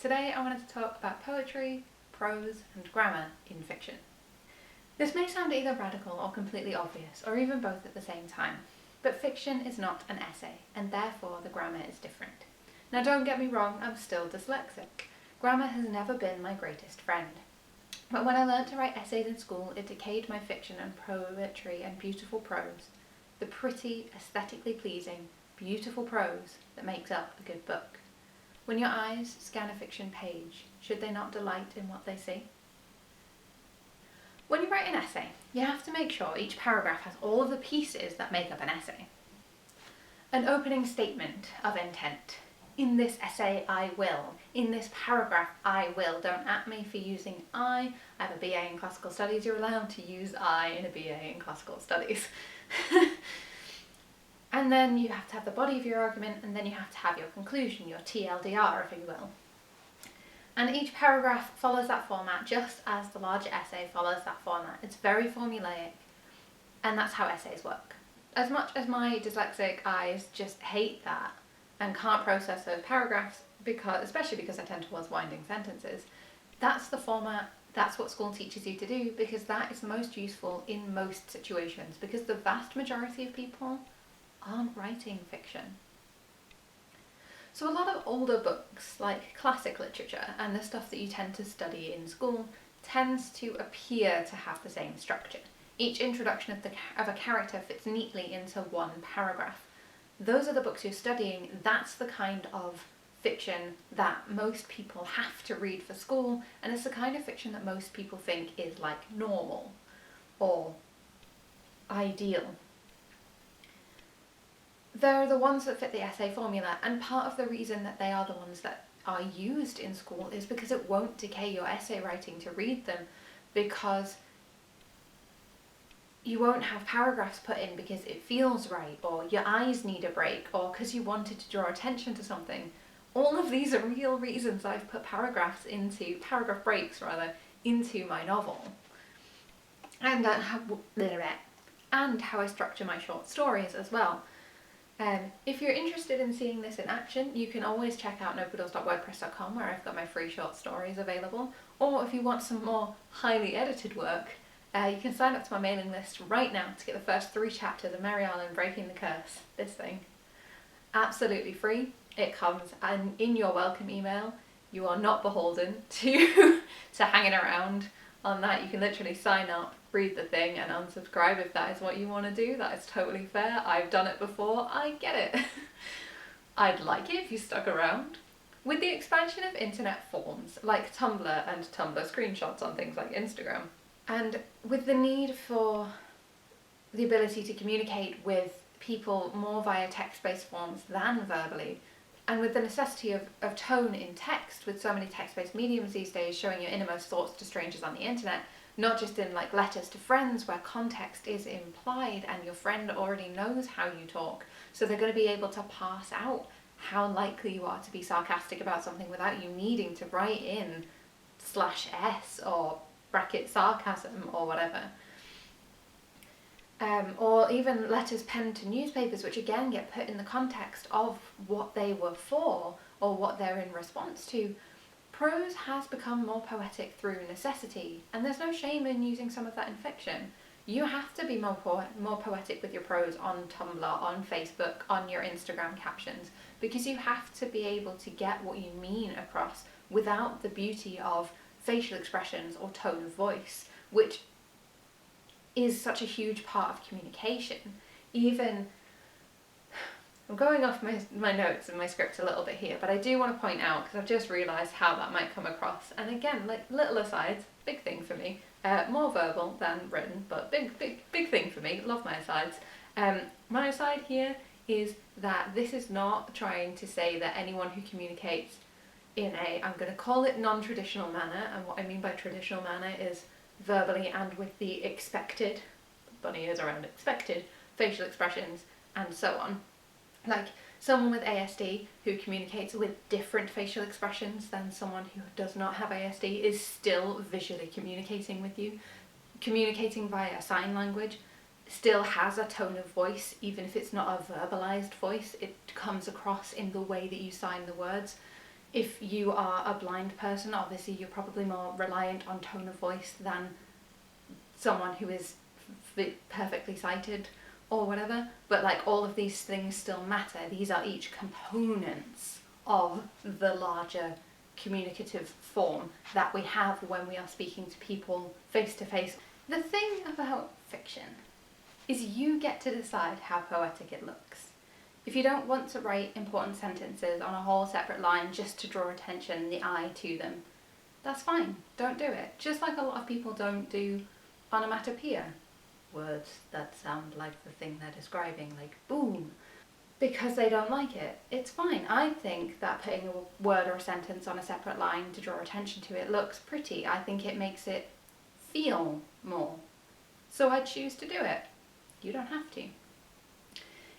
Today I wanted to talk about poetry, prose and grammar in fiction. This may sound either radical or completely obvious, or even both at the same time, but fiction is not an essay, and therefore the grammar is different. Now don't get me wrong, I'm still dyslexic. Grammar has never been my greatest friend. But when I learnt to write essays in school, it decayed my fiction and poetry and beautiful prose, the pretty, aesthetically pleasing, beautiful prose that makes up a good book. When your eyes scan a fiction page, should they not delight in what they see? When you write an essay, you have to make sure each paragraph has all of the pieces that make up an essay. An opening statement of intent. In this essay, I will. In this paragraph, I will. Don't at me for using I. I have a BA in Classical Studies. You're allowed to use I in a BA in Classical Studies. And then you have to have the body of your argument, and then you have to have your conclusion, your TLDR, if you will. And each paragraph follows that format just as the larger essay follows that format. It's very formulaic, and that's how essays work. As much as my dyslexic eyes just hate that and can't process those paragraphs, especially because I tend towards winding sentences, that's the format, that's what school teaches you to do, because that is the most useful in most situations, because the vast majority of people aren't writing fiction. So a lot of older books, like classic literature and the stuff that you tend to study in school, tends to appear to have the same structure. Each introduction of a character fits neatly into one paragraph. Those are the books you're studying. That's the kind of fiction that most people have to read for school, and it's the kind of fiction that most people think is like normal or ideal. They're the ones that fit the essay formula, and part of the reason that they are the ones that are used in school is because it won't decay your essay writing to read them, because you won't have paragraphs put in because it feels right, or your eyes need a break, or because you wanted to draw attention to something. All of these are real reasons I've put paragraph breaks into my novel. And how I structure my short stories as well. If you're interested in seeing this in action, you can always check out nopoodles.wordpress.com, where I've got my free short stories available. Or if you want some more highly edited work, you can sign up to my mailing list right now to get the first 3 chapters of Mary Arlan Breaking the Curse, this thing. Absolutely free. It comes in your welcome email. You are not beholden to hanging around on that. You can literally sign up, read the thing and unsubscribe if that is what you want to do. That is totally fair. I've done it before. I get it. I'd like it if you stuck around. With the expansion of internet forms like Tumblr and Tumblr screenshots on things like Instagram, and with the need for the ability to communicate with people more via text-based forms than verbally, and with the necessity of tone in text, with so many text-based mediums these days showing your innermost thoughts to strangers on the internet, not just in like letters to friends where context is implied and your friend already knows how you talk, so they're going to be able to parse out how likely you are to be sarcastic about something without you needing to write in /s or bracket sarcasm or whatever. Or even letters penned to newspapers, which again get put in the context of what they were for or what they're in response to. Prose has become more poetic through necessity, and there's no shame in using some of that in fiction. You have to be more poetic with your prose on Tumblr, on Facebook, on your Instagram captions, because you have to be able to get what you mean across without the beauty of facial expressions or tone of voice, which is such a huge part of communication. Even, I'm going off my notes and my script a little bit here, but I do want to point out, because I've just realised how that might come across, and again, like little asides, big thing for me, more verbal than written, but big thing for me, love my asides. My aside here is that this is not trying to say that anyone who communicates in I'm going to call it non-traditional manner, and what I mean by traditional manner is verbally and with the expected, bunny ears around expected, facial expressions and so on. Like someone with ASD who communicates with different facial expressions than someone who does not have ASD is still visually communicating with you. Communicating via sign language still has a tone of voice, even if it's not a verbalized voice. It comes across in the way that you sign the words. If you are a blind person, obviously you're probably more reliant on tone of voice than someone who is perfectly sighted or whatever, but like all of these things still matter. These are each components of the larger communicative form that we have when we are speaking to people face to face. The thing about fiction is you get to decide how poetic it looks. If you don't want to write important sentences on a whole separate line just to draw attention and the eye to them, that's fine, don't do it. Just like a lot of people don't do onomatopoeia, words that sound like the thing they're describing, like boom, because they don't like it. It's fine. I think that putting a word or a sentence on a separate line to draw attention to it looks pretty. I think it makes it feel more. So I choose to do it. You don't have to.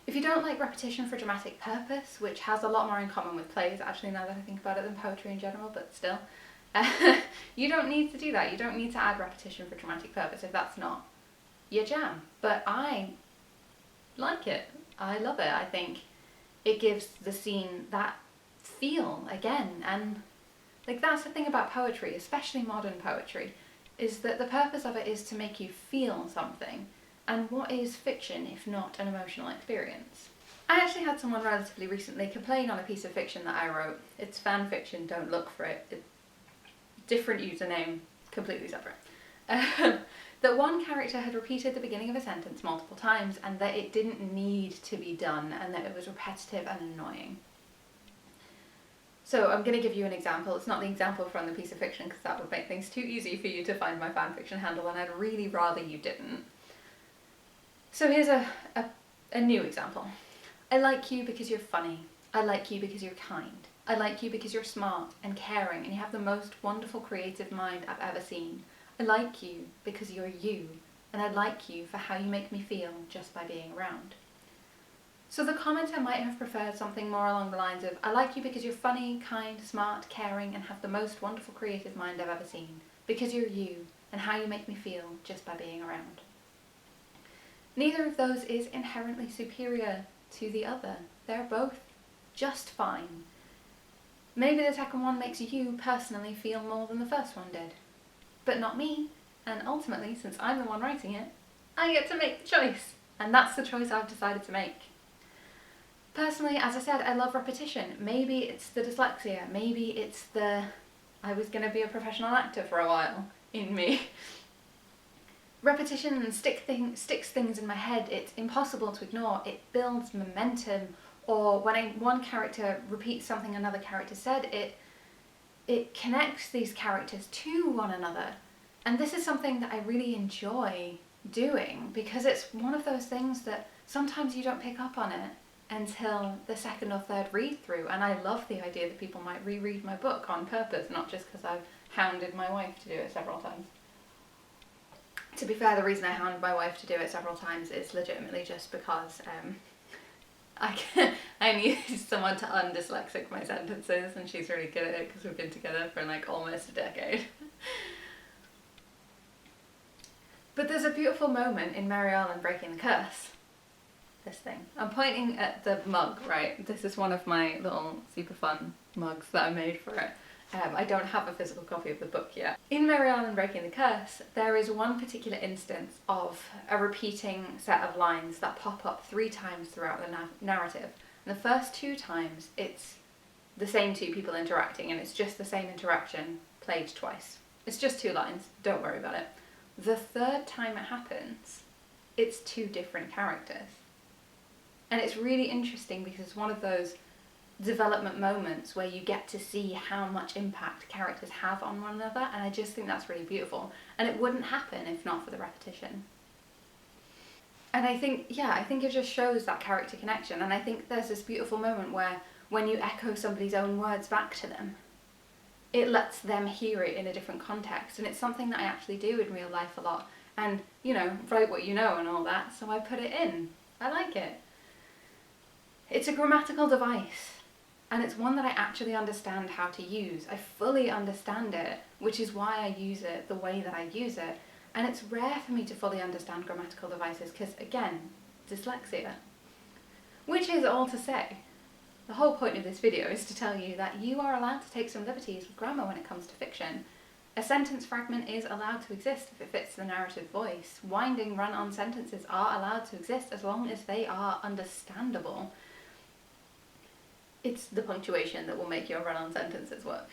If you don't like repetition for dramatic purpose, which has a lot more in common with plays, actually, now that I think about it, than poetry in general, but still, you don't need to do that. You don't need to add repetition for dramatic purpose if that's not your jam. But I like it. I love it. I think it gives the scene that feel again. And like, that's the thing about poetry, especially modern poetry, is that the purpose of it is to make you feel something. And what is fiction if not an emotional experience? I actually had someone relatively recently complain on a piece of fiction that I wrote. It's fan fiction, don't look for it. Different username, completely separate. That one character had repeated the beginning of a sentence multiple times and that it didn't need to be done and that it was repetitive and annoying. So I'm going to give you an example. It's not the example from the piece of fiction because that would make things too easy for you to find my fanfiction handle and I'd really rather you didn't. So here's a new example. I like you because you're funny. I like you because you're kind. I like you because you're smart and caring and you have the most wonderful creative mind I've ever seen. I like you because you're you, and I like you for how you make me feel just by being around. So the commenter might have preferred something more along the lines of, I like you because you're funny, kind, smart, caring, and have the most wonderful creative mind I've ever seen, because you're you, and how you make me feel just by being around. Neither of those is inherently superior to the other. They're both just fine. Maybe the second one makes you personally feel more than the first one did. But not me, and ultimately, since I'm the one writing it, I get to make the choice, and that's the choice I've decided to make. Personally, as I said, I love repetition. Maybe it's the dyslexia, maybe it's the I was going to be a professional actor for a while in me. Repetition sticks things in my head, it's impossible to ignore, it builds momentum, or when one character repeats something another character said, it connects these characters to one another. And this is something that I really enjoy doing because it's one of those things that sometimes you don't pick up on it until the second or third read through. And I love the idea that people might reread my book on purpose, not just because I've hounded my wife to do it several times. To be fair, the reason I hound my wife to do it several times is legitimately just because I need someone to undyslexic my sentences, and she's really good at it because we've been together for like almost a decade. But there's a beautiful moment in Arlan breaking the curse. This thing. I'm pointing at the mug, right? This is one of my little super fun mugs that I made for it. I don't have a physical copy of the book yet. In Arlan Breaking the Curse, there is one particular instance of a repeating set of lines that pop up 3 times throughout the narrative. And the first 2 times, it's the same 2 people interacting, and it's just the same interaction played twice. It's just 2 lines, don't worry about it. The 3rd time it happens, it's 2 different characters. And it's really interesting because it's one of those development moments where you get to see how much impact characters have on one another, and I just think that's really beautiful. And it wouldn't happen if not for the repetition. And I think it just shows that character connection, and I think there's this beautiful moment where when you echo somebody's own words back to them, it lets them hear it in a different context, and it's something that I actually do in real life a lot. And, you know, write what you know and all that, so I put it in. I like it. It's a grammatical device. And it's one that I actually understand how to use. I fully understand it, which is why I use it the way that I use it. And it's rare for me to fully understand grammatical devices because, again, dyslexia. Which is all to say, The whole point of this video is to tell you that you are allowed to take some liberties with grammar when it comes to fiction. A sentence fragment is allowed to exist if it fits the narrative voice. Winding run-on sentences are allowed to exist as long as they are understandable. It's the punctuation that will make your run-on sentences work.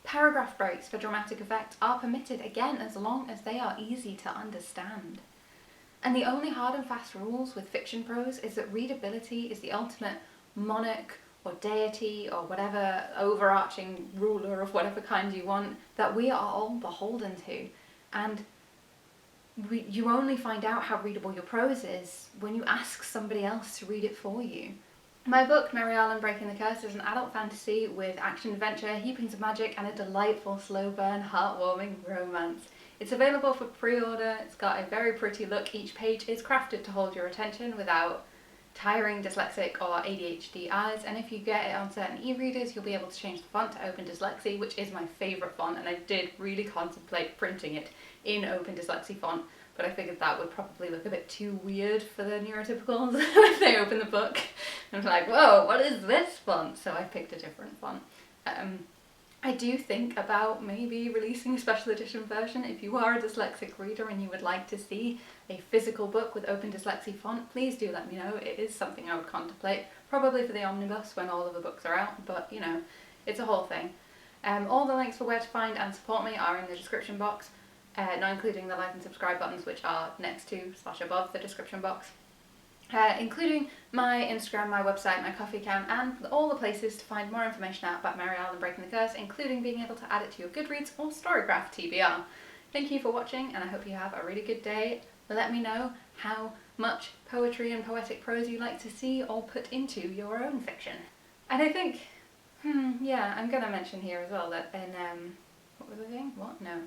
Paragraph breaks for dramatic effect are permitted, again, as long as they are easy to understand. And the only hard and fast rules with fiction prose is that readability is the ultimate monarch or deity or whatever overarching ruler of whatever kind you want that we are all beholden to. And you only find out how readable your prose is when you ask somebody else to read it for you. My book, Arlan Breaking the Curse, is an adult fantasy with action-adventure, heapings of magic, and a delightful, slow-burn, heartwarming romance. It's available for pre-order. It's got a very pretty look. Each page is crafted to hold your attention without tiring dyslexic or ADHD eyes, and if you get it on certain e-readers, you'll be able to change the font to Open Dyslexia, which is my favourite font, and I did really contemplate printing it in Open Dyslexia font, but I figured that would probably look a bit too weird for the neurotypicals if they open the book. I was like, whoa, what is this font? So I picked a different font. I do think about maybe releasing a special edition version. If you are a dyslexic reader and you would like to see a physical book with Open Dyslexia font, please do let me know. It is something I would contemplate, probably for the omnibus when all of the books are out, but you know, it's a whole thing. All the links for where to find and support me are in the description box, not including the like and subscribe buttons, which are next to / above the description box. Including my Instagram, my website, my Coffee account, and all the places to find more information out about Arlan Breaking the Curse, including being able to add it to your Goodreads or Storygraph TBR. Thank you for watching, and I hope you have a really good day. Let me know how much poetry and poetic prose you like to see or put into your own fiction. And I think, yeah, I'm going to mention here as well that in, what was I saying? What? No.